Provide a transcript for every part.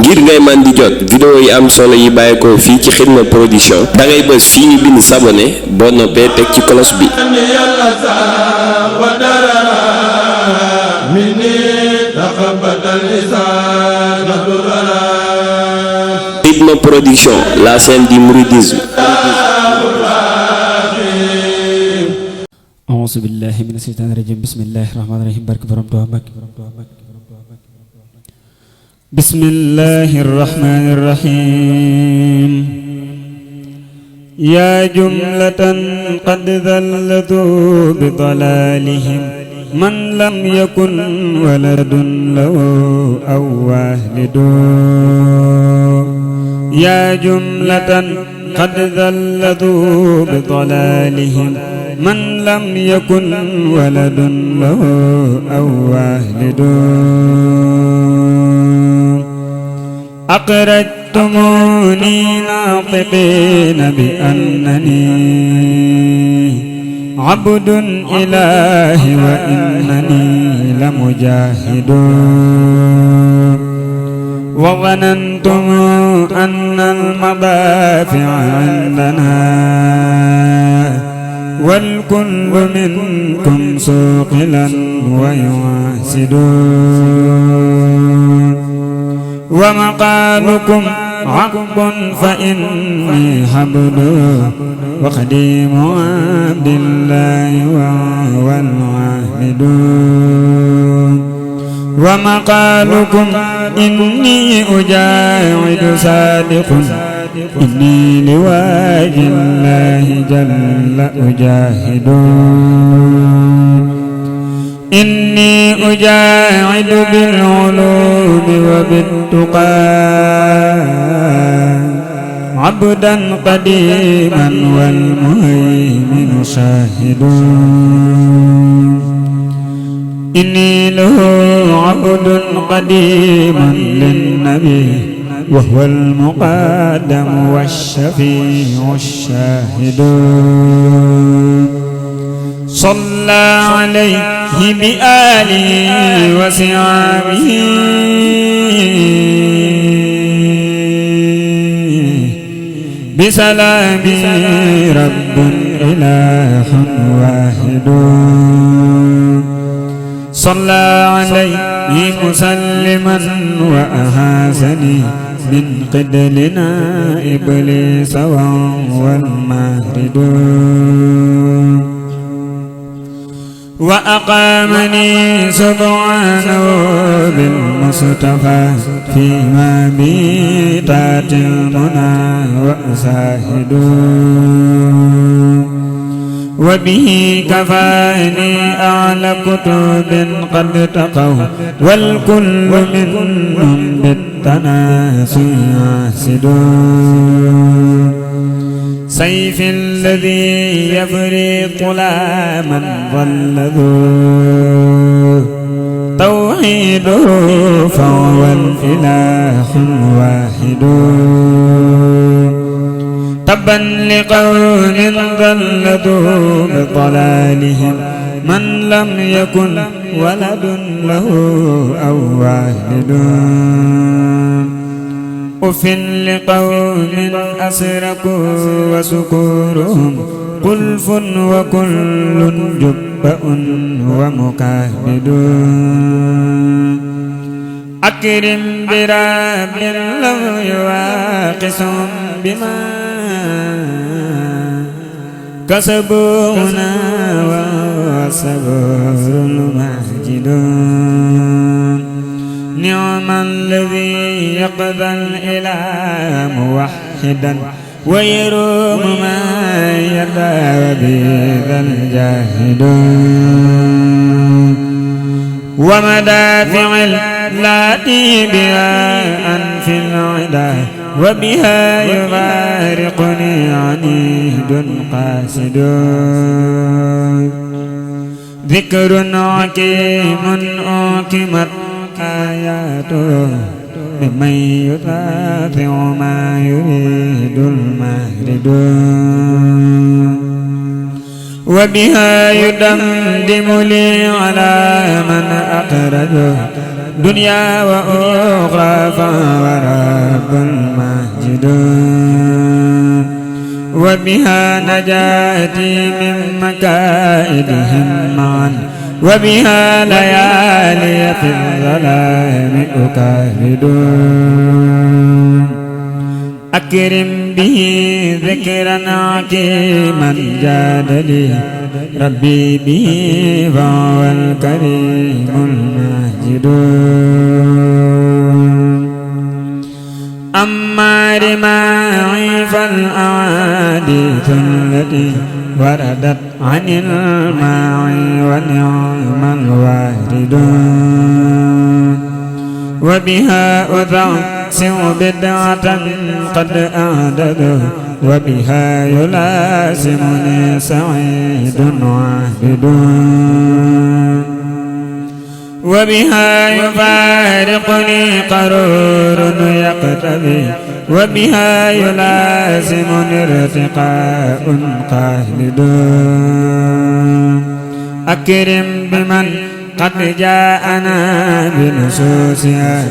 ngir ngay man di jot vidéo yi am solo yi bàyyeekoo fii ci Xidma Production da ngay bës fii ñu bind s'abonner boo noppee teg ci cloche bi. Xidma Production, la chaîne du mouridisme. auzu billahi mina shaytaani rajim bismillahi rahmaani rahim barke borom Tuubaa Mbàkke bismillahi rahmaani rahim yaa jumlatan qad dallatu bi dalalihim man lam yakun waladun lahu aw walidun yaa jumlatan qad dallatu bi dalalihim من لم يكن ولد له أو والد أقرجتموني ناطقين بأنني عبد إله وإنني لمجاهد وظننتم أن المضافع عندنا والكل منكم سوقلا ويواسد ومقالكم عقب فإني حبد وخديم عبد الله وهو العابد ومقالكم إني أجاعد صادق إني لواج الله جل أجاهد إني أجاهد بالعلوم وبالتقى عبدا قديما والمهيمن شاهد إني له عبد قديما للنبي وهو المقدم والشفيع الشاهد صلى عليه بآله وصحبه بسلام رب إله واحد صلى عليه مسلما وأحاسني من قدلنا إبليس وهو الماهرد وأقامني سبحانه بالمصطفى فيما بيتات المنى وأساهد وبه كفاني أعلى كتب قد تقوا والكل منهم بالتناسي عاسد سيف الذي يفرق لا من ضل ذو توحيده فهو الإله الواحد تبا لقوم ضلوا بضلالهم من لم يكن ولد له أو والد أف لقوم أسركوا وسكورهم قلف وكل جبأ ومكابد أكرم براب لو يواقسهم بما كسبونا وصبر المهجد نعم الذي يقضى الإله موحدا ويروم ما يدعى بذا الجاهد ومدافع التي بها أنفي العدا وبها يغارقني عنيد قاسد ذكر حكيم أحكمت آياته بمن يدافع ما يريد الماهرد وبها يدمدم لي على من أقرده دنيا وأخرى فهو رب المجد وبها نجاتي من مكائدهم معا وبها ليالي في الظلام أكابد أكرم به ذكرا عكيما جاد لي ربي به فهو الكريم الماجد أما رماعي فالأحاديث التي وردت عن الماعي ونعم الوارد وبها أذعسر بدعة قد أعدد وبها يلازمني سعيد عابد وبها يفارقني قرور يقتضي وبها يلازمني ارتقاء خالد أكرم بمن قد جاءنا بنصوصها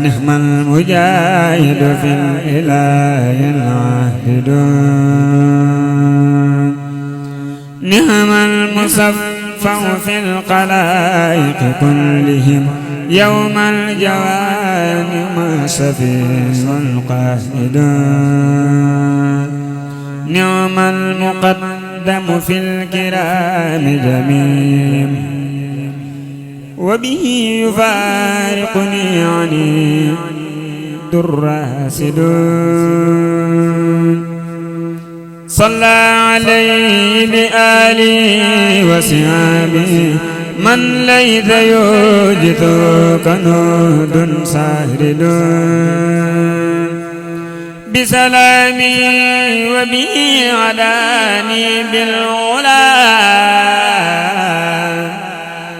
نعم المجاهد في الإله العاهد نعم المصفع في الخلائق كلهم يوم الجوان ما شفيع القائد نعم المقدم في الكرام جميع وبه يفارقني عني الراسد صلى عليه بآله وصحبه من ليس يوجد كنود سارد بسلامي وبه عداني بالعلا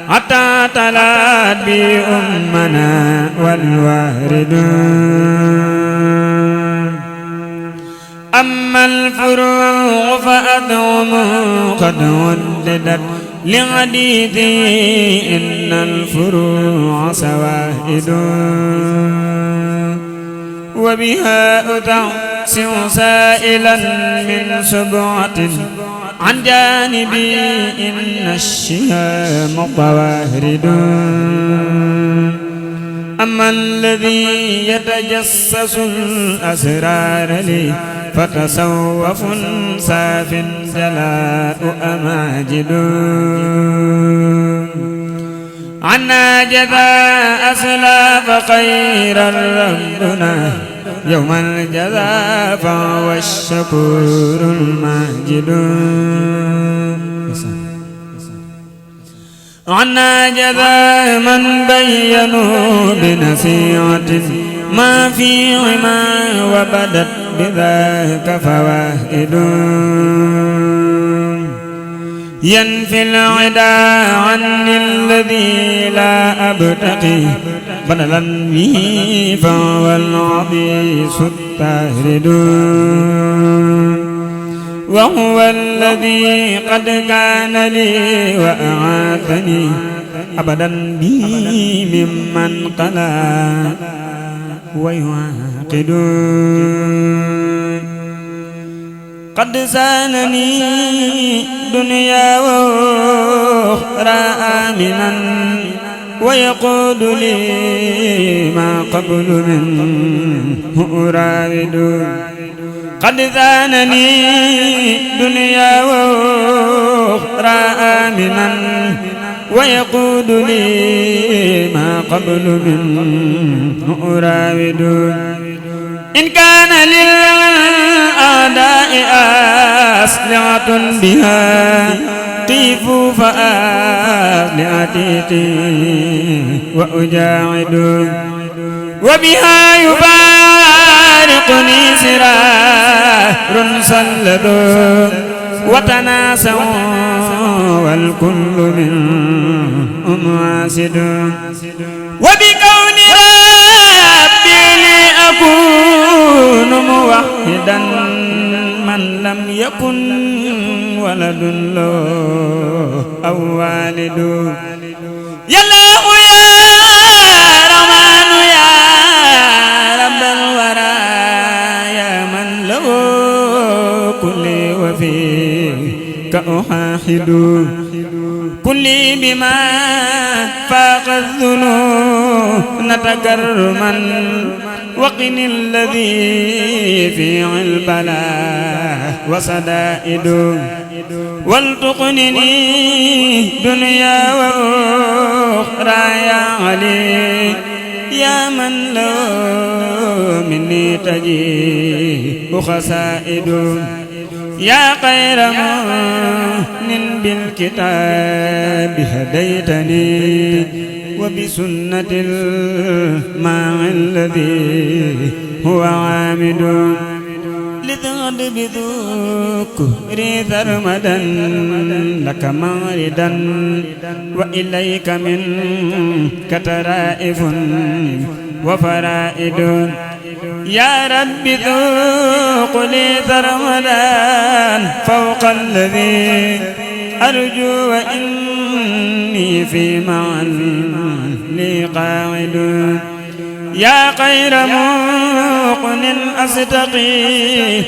حتى تلات بي أمنا والوارد أما الفروع فأدعم قد وددت لحديثي إن الفروع سوائد وبها أتعسع سائلا من سبعة عن جانبي إن الشهام طوارد أما الذي يتجسس الأسرار لي فتصوف ساف جلاء أماجد عنا جزاء أسلاف خير ربنا يوم الجزاء فهو الشكور الماجد عنا جزاء من بينوا بنصيحة ما في عما وبدت بذاك فوائد ينفي العدا عني الذي لا أبتقي بدلا به فهو العبيس الطاهر وهو الذي قد كان لي وأعاذني أبدا به ممن قلا ويعاقد قد سانني دنيا وأخرى آمنا ويقود لي ما قبل منه أراود قد زانني دنيا وأخرى آمنا ويقود لي ما قبل منه أراود إن كان للأعداء أسلحة بها قيفوا فأسلحتي وأجاعد وبها يفارقني سرار سلد وتناسوا والكل منهم عاسد وبكون ربي لي أكون موحدا من لم يكن ولد له أو والد يا الله يا مماحد كلي بما فاق الذنوب نتكرما وقن الذي في البلاء وصدائد ولتقنني دنيا وأخرى يا علي يا من لو مني تجيء خسائد يا خير مؤمن بالكتاب هديتني وبسنة الماء الذي هو عامد لتغد بذكري ثرمدا لك ماردا وإليك منك ترائف وفرائد يا رب ذوق لي ثرمدا فوق الذي أرجو وإني في معا لي قاعد يا خير موقن أستقي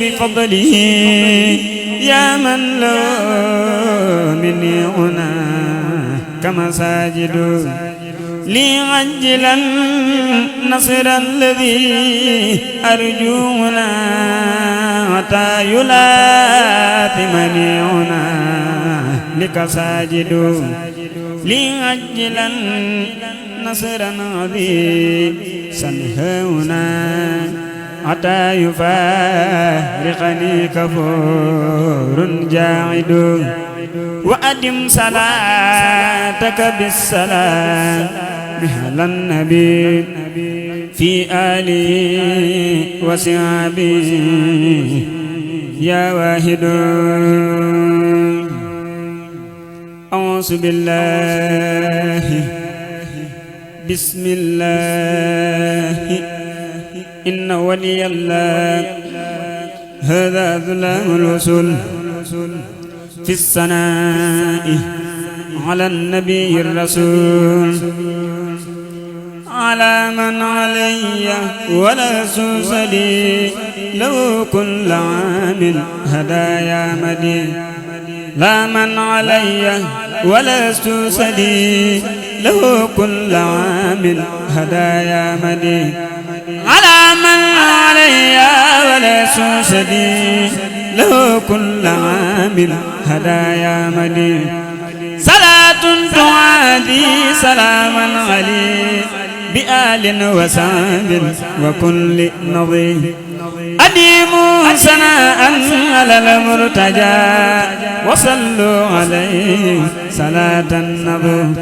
بفضله يا من لو مني هناك مساجد لي عجلا نصر الذي أرجو هنا حتى يلاثمني هنالك ساجد لي عجلا نصرا عظيما هنا حتى يفارقني كفور جاعد وأدم صلاتك بالسلام على النبي في آله وصحبه يا واحد أعوذ بالله بسم الله إن ولي الله هذا ظلام الوصول في الثناء على النبي الرسول على من علي ولا سوس لي لو كل عام هدايا مدي لا من علي ولا سوس لي له كل عام هدايا مدي على من علي ولا سوس لي له كل عام هدايا مدي صلاة تعادي سلاما علي بآل وساب وكل نظير أديم سناء على المرتجى وصلوا عليه صلاة النبي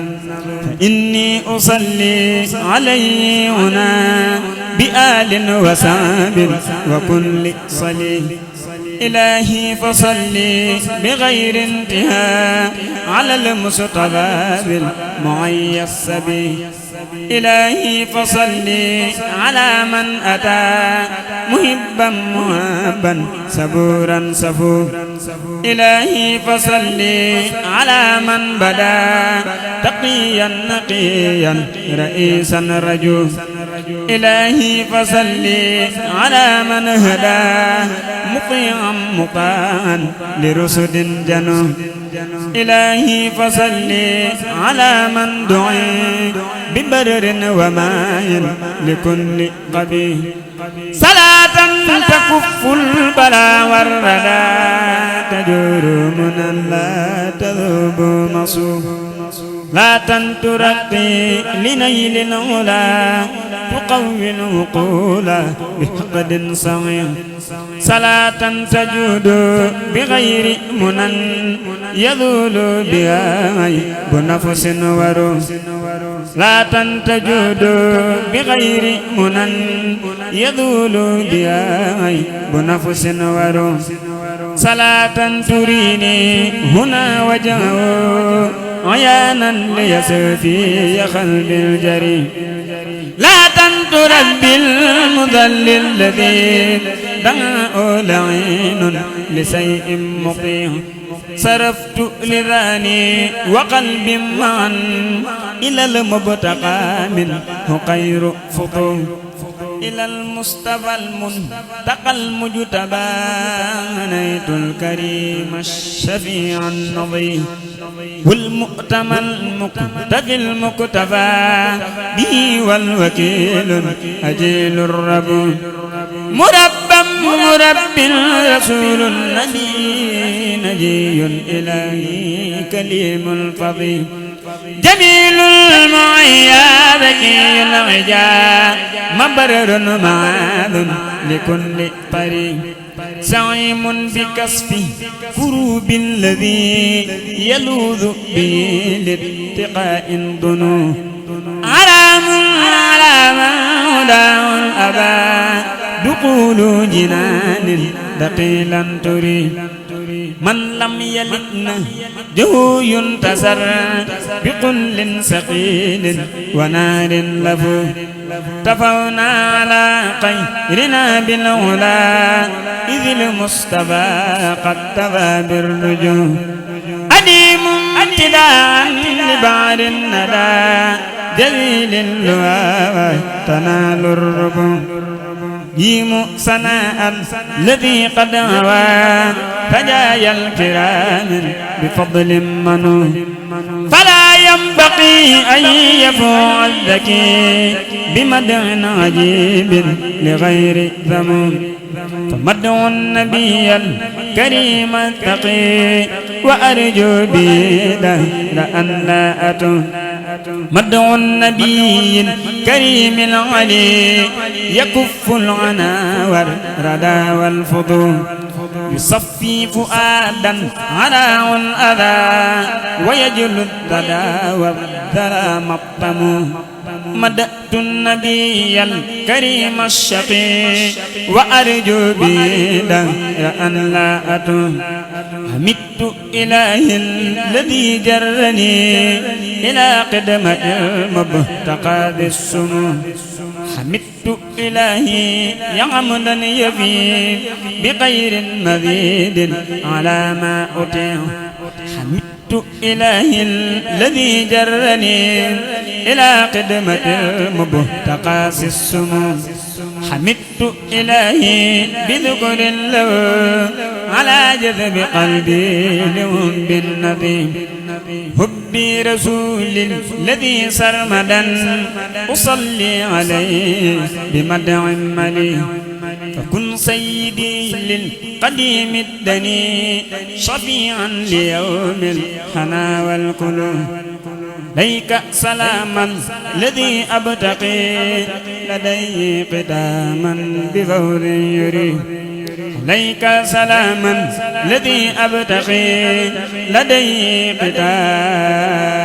إني أصلي عليه هنا بآل وساب وكل صلي إلهي فصلي بغير انتهاء على المصطفى بالمعيص به إلهي فصلي على من أتى محبا مهابا صبورا صفورا إلهي فصلي على من بدا تقيا نقيا رئيسا رجو إلهي فصلي على من هدى مطيعا مطاعا لرسد جنو إلهي فصلي على من دعي ببرر وماء لكل قبيح صلاة تكف البلاء والردى تجور منا لا تذوب مصوب لا تنترقي لنيل العلا تقوي العقول بحقد صغير صلاة تجود بغير منن يذول بها عيب نفس وروح لا تنتجود بغير منن يذول بها عيب نفس وروح صلاة تريني هنا وجهه عيانا ليسفي قلب الجريء لا تنتر بالمذل الذي دعاه لعين لشيء مطيع صرفت لذاني وقلب معا إلى المبتقى منه خير فطور إلى المصطفى المنتقى المجتبى نيت الكريم الشفيع النظيف والمؤتمى المقتفي المكتفى به والوكيل أجيل الرب مرب رسول النبي نجي إلهي كليم الفضيل جميل المعيا ذكي العجا مبرر معاذ لكل طريق سعيم بكسب كروب الذي يلوذ به لاتقاء ظنون علام هداه الأبى دخول جنان دقيلا تري من لم يلدن جو ينتصر بقل ثقيل ونار لفو تفونا على خيرنا بالعلا إذ المصطفى قد تفى بالرجوع أديم ابتداء لبعر الندى جليل اللواء تنال الربو جيم سناء الذي قد هوى فجايا الكرام بفضل منو فلا ينبغي أن يفوع الذكي بمدع عجيب لغير ذموم فمدع النبي الكريم التقي وأرجو به لأن لا أتو مدع النبي الكريم العلي يكف العنا والردى والفضول يصفي فؤادا على الأذى ويجل الددى والذرى مطمو مدأت النبي الكريم الشقي وأرجو به أن لا أتو حمدت إلهي الذي جرني إلى قدمة المبتقى ذي السمو حمدت إلهي يعمدا يفي بغير مزيد على ما أطيع حمدت إلهي الذي جرني إلى قدمة المبتقى ذي السمو حمدت إلهي بذكر له على جذب قلبي لهم بالنبي حبي رسول الذي سرمدا أصلي عليه بمدع ملي فكن سيدي للقديم الدني شفيعا ليوم الحنا والقلوب ليك سلاما الذي أبتقي لديه قداما بفور يريد ليك سلاما الذي أبتقي لديه قداما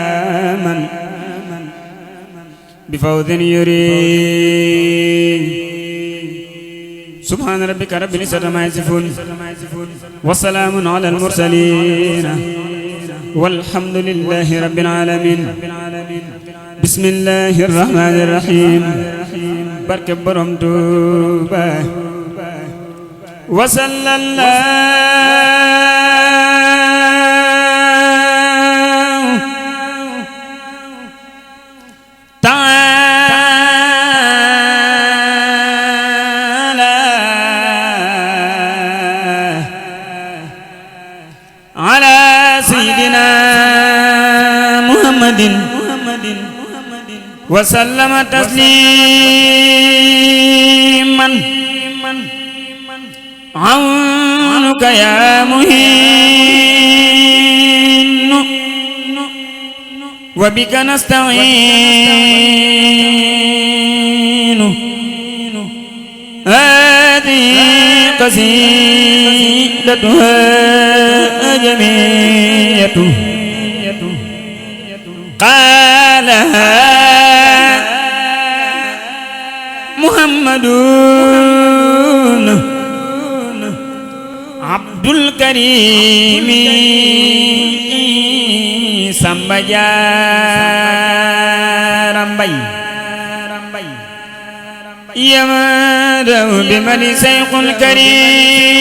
بفوز يريد سبحان ربك رب العزة عما يصفون وسلام على المرسلين والحمد لله رب العالمين بسم الله الرحمن الرحيم برك برم توبا وصلى الله تعالى على سيدنا محمد وسلم تسليما عونك يا مهين وبك نستعين هذه قصيدتها جميعة قالها محمد عبد الكريم سامبا جارم باي يمدو بمن سيق الكريم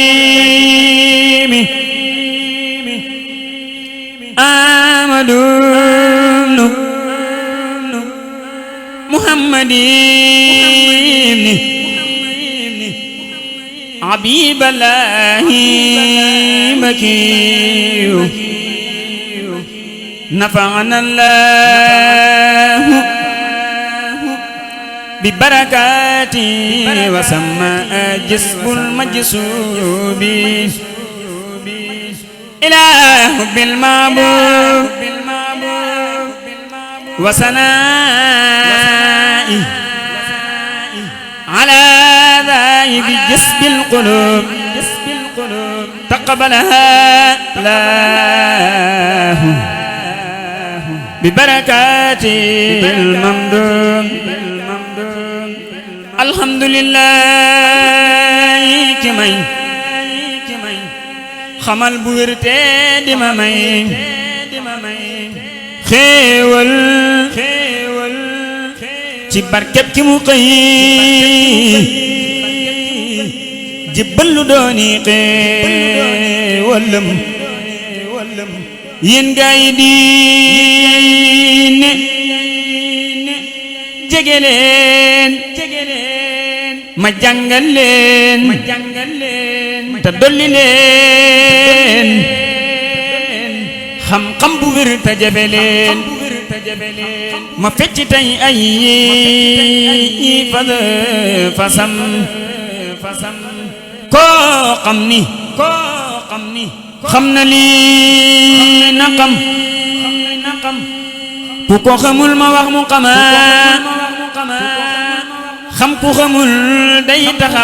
آمد محمد عبيب الله مكي نفعنا الله ببركاته وسمى جسم المجسوب إله بالمعبود وسنائي على ذايب جسم القلوب تقبلها الله ببركات الممدوم الحمد لله كمي خمال بورتي دما مي خيول ci barkeb ki mu xëy jibbal lu dooni xéewalam yéen gaa yi diine jege leen ma jàngal leen te dolli leen xam-xam bu wér te jafe leen ma fecc tey ay fasam koo xam ni xam na lii na xam ku ko xamul ma wax mu xama xam ku xamul day taxa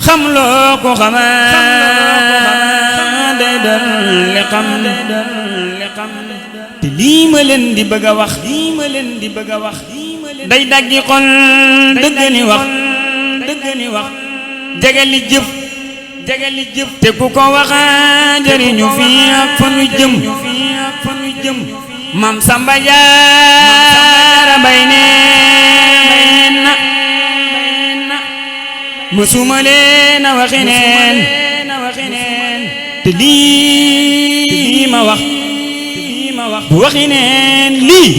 xam loo ko xama day dolli xam te lii ma leen di bëgg a wax day daggi xol dëgg ni wax jegali jëf te ku ko waxa jëriñu fii ak fa nu jëm Mam Samba Jaara Mbay neen na mësuma leen a waxi neen te lii ma wax bu waxi neen lii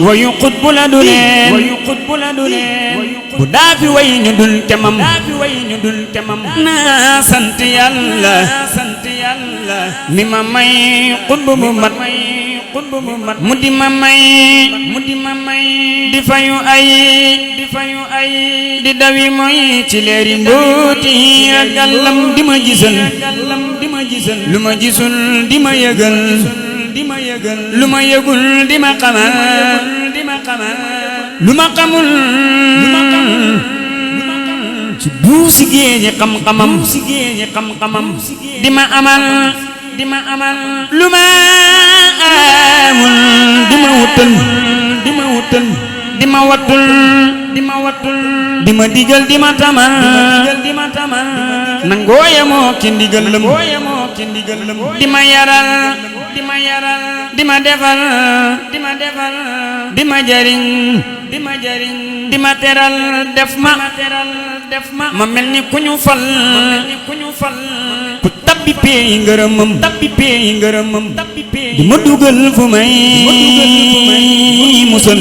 wayu xutbu la du leen bu daafi way ñu dul kemam naa sant yàlla mi ma may xutbu bu mat mu di ma may di fayu ay di dawi mooy ci leeri mbooti ak gàllam di ma gisal lu ma gisul di ma yëgal lu ma yëgul di ma xamal lu ma xamul ci buusi géeji xam-xamam di ma amal lu ma amul di ma wutal di ma wattul di ma digal di ma tamal nangooya moo ki ndigalam di ma yaral di ma defal di ma jariñ di ma teral def ma mel ni ku ñu fal ku tabbi peey ngërëmam di ma dugal fu may musal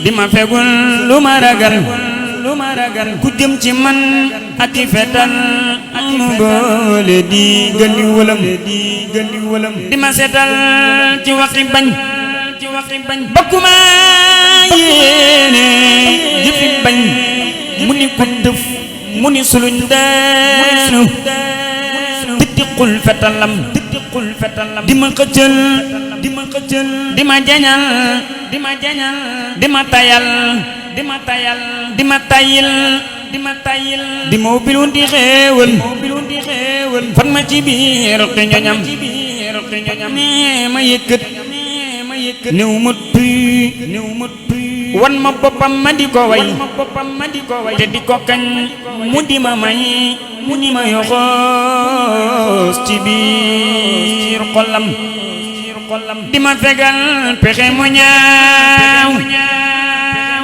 di ma fegul lu ma ragal ku jëm ci man ak i fetal mu boole di gëndi walam di ma setal ci waxi bañ bakkuma yéene jëfi bañ mu ni ku dëf mu ni suluñ daanu tiddiqul fetalam di ma xëccal di ma jañal di ma tayal di ma ubbil wundi xéewal fan ma ci biir te ñoñam nee ma yëkkat néew ma tuy wan ma boppam ma di ko way te di ko kañ mu di ma may mu ni ma yoxoos ci biir xolam di ma fegal pexe mu ñaaw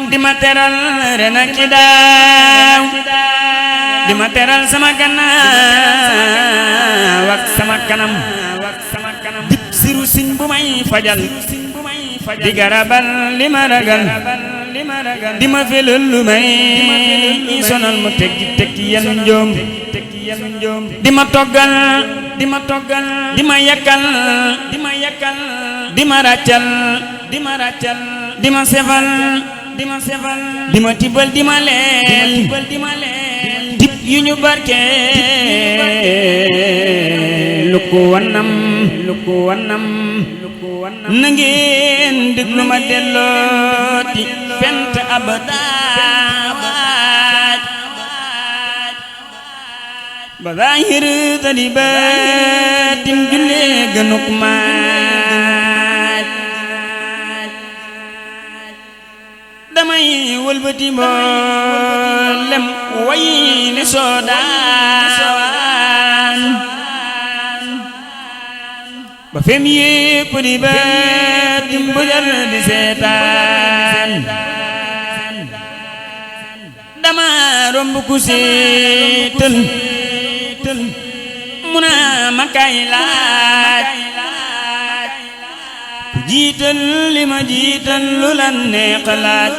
di ma teral ren ak ci daaw di ma teral sama gannaaw ak sama kanam dip siru siñ bu may fajal di garabal li ma ragal di ma felal lu may sonal mu tekki yan njoom di ma toggal di ma yakkal di ma ràccal di ma sefal di ma tibbal di ma leel tib yu ñu barke lu ko wanam na ngeen déglu ma dellooti fent abada ba zahir tali baatin jullee gënuk maaj damay wëlbati mboolem way li soodaan ba fem yépp di baatim bu jar di seetaan dama romb ku seetal mu naa ma kay laaj ku jiital li ma jiital lu la neex laaj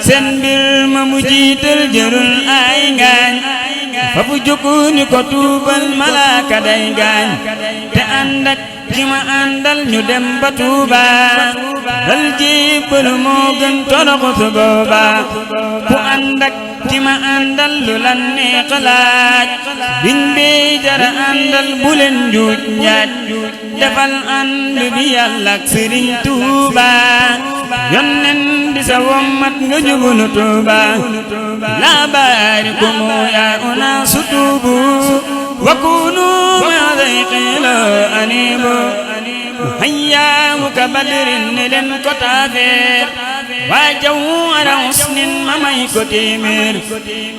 seen mbir ma mu jiital jërul ay ngaañ fa bu jukku ni ko tuubal malaaka day ngaañ te ànd ak ki ma àndal ñu dem ba Tuuba dal jébbalu moo gën toroxu su booba ku ànd ak ki ma àndal lu la neex laaj biñ bee jara àndal bu leen njuuj njaaj defal ànd bi Yàlla ak Sëriñ Tuuba yonnen di sa wommat nga jublu Tuuba laa baarikum yaa unaasu tuubu wa kunu ma dayqilo anibu hayyaamu ka badrin ne leen ko taafeer waa jaw ara usnin ma may ko téeméer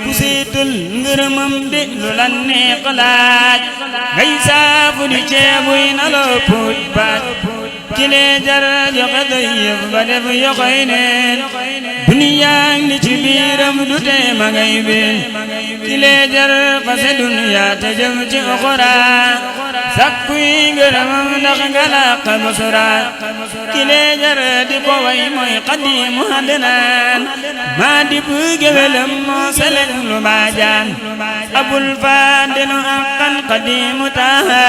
ku seetul ngërëmam de lu la neex laaj ngay saafu di ceebuy na loo puuj baat kilee jar joxe doy yëf ba def yoxoy neen duniyaa li ci biiram du tee ma ngay been kilee jar fase duniyaa te jëm ci oxora sakkuy ngërëmam ndax nga làq basura kilee jar di ko way mooy xadiimu hadnaan maa di bu géwélam moo selek lu baajaan abul faadilu aqan xadiimu taaha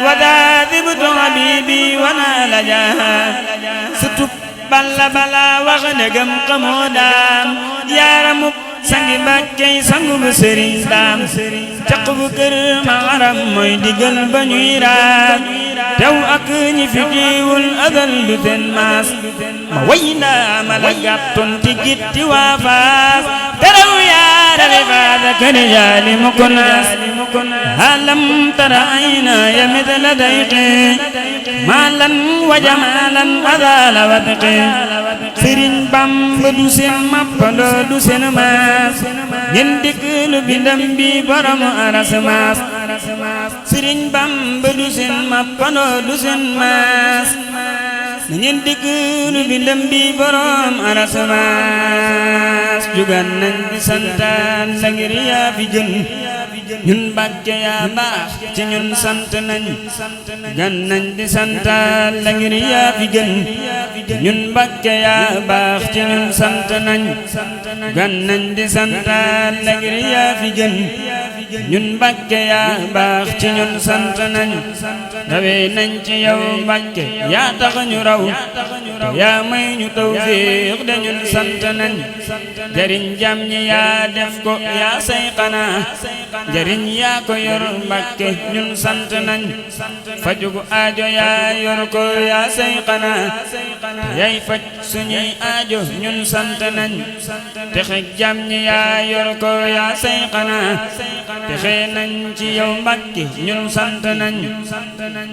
wadaadibtu habiibi wana la jaaha sutub balla bala wax ndegam xamoo daam yaaramub sangi Mbàkkey sangu bu sëriñ daam caq bu kër ma aram mooy digal ba ñuy raam tew ak ñi fi jiwul adal du ten maas ma way ndaa ma la gàttoon ti gitti waa faas terew yaarale faada kene jaali mu ko naas halam tara ayna ya mitla dayqi maalan wa jamaalan adala wadqi Sëriñ Bamba du seen mappandoo du seen maas ngeen dikk lu bindam bi borom aras maas Sëriñ Bamba du seen mappandoo du seen maas ngeen dikk lu bindam bi borom aras maas jugan nañ di santaan la ngir yaa fi gën ñun Mbàkke yaa baax ci ñun sant nañ gan nañ di santaan la ngir yaa fi gën ñun Mbàkke yaa baax ci ñun sant nañ gan nañ di santaan la ngir yaa fi gën ñun Mbàkke yaa baax ci ñun sant nañ rawe nañ ci yow Mbàkke yaa tax ñu raw yaa may ñu tawfiix de ñun sant nañ jariñ jam ñi yaa def ko yaa say xanaa jariñ yaa ko yor Mbàkke ñun sant nañ fajugu aajo yaa yor ko yaa say xanaa yay faj suñuy aajo ñun sant nañ texe jam ñi yaa yor ko yaa say xanaa texe nañ ci yow Mbàkke ñun sant nañ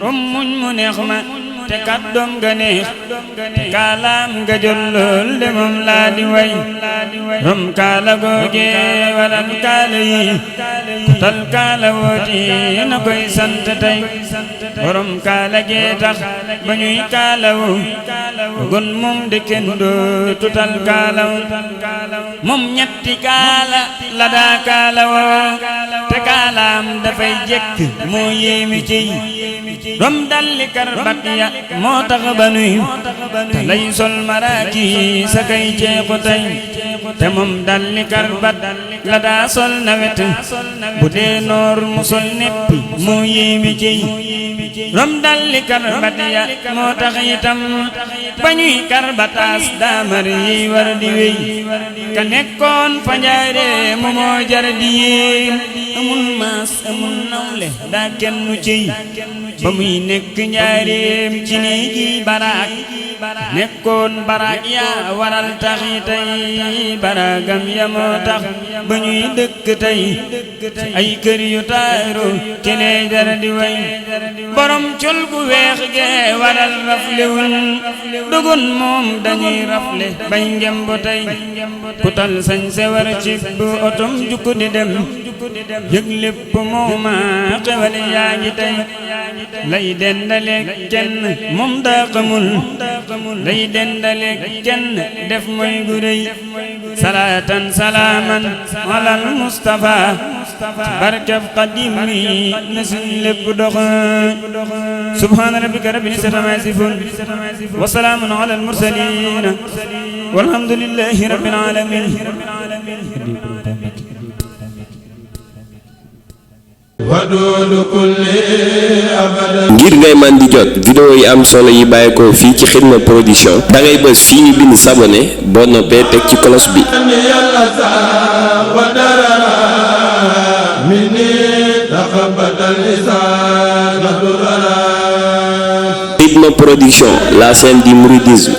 rom muñ mu neex ma te kàddoom ga neex te kaalaam ga jol lool de moom laa di way rom kaala googe walal kaala yi tal kaala wooti na koy sant tey borom kaala gee tax ba ñuy kaalawu gon moom de kenn dootu tal kaalaw moom ñetti kaala la daa kaalawoo te kaalaam dafay jekk moo yéemi ciy rom dalli karbat ya moo tax ba nuy te lay sol maraaki sa kay ceexu tey te moom dalli karbat la daa sol nawet bu dee noor mu sol neppi moo yéemi ciy rom dalli karbat ya moo tax itam ba ñuy karbataas daamar yi war di wéy ka nekkoon fa njaare mu moo jar di yéem amul maas amul nawle daa kennu ciy ba muy nekk njaareem ci néegi baraak nekkoon baraak yaa waral taxi tey baraagam ya moo tax ba ñuy dëkk tey ay kër yu taaru ci lee jar di way borom col gu weex ge waral raflewul dugun moom dañuy rafle bay ngembo tey ku tal sañ se war ci bu otom jukku di dem yëg lépp mooma xewal yaa ngi tey lay dendaleeg kenn moom daa xamul lay dendaleeg kenn def mooy gu rëy salaatan salaaman alal Mustafa barkeb Xadim mi na suñ lépp dox subhaana rabbika rabbil izzati ammaa yasifuun wa salaamun alal mursaliin walhamdulillahi rabbil aalamiin. ngir ngay man di jot vidéo yi am solo yi bàyyeekoo fii ci Xidma Production da ngay bës fii ñu bind s'abonner boo noppee teg ci cloche bi. Xidma Production, la chaîne du mouridisme.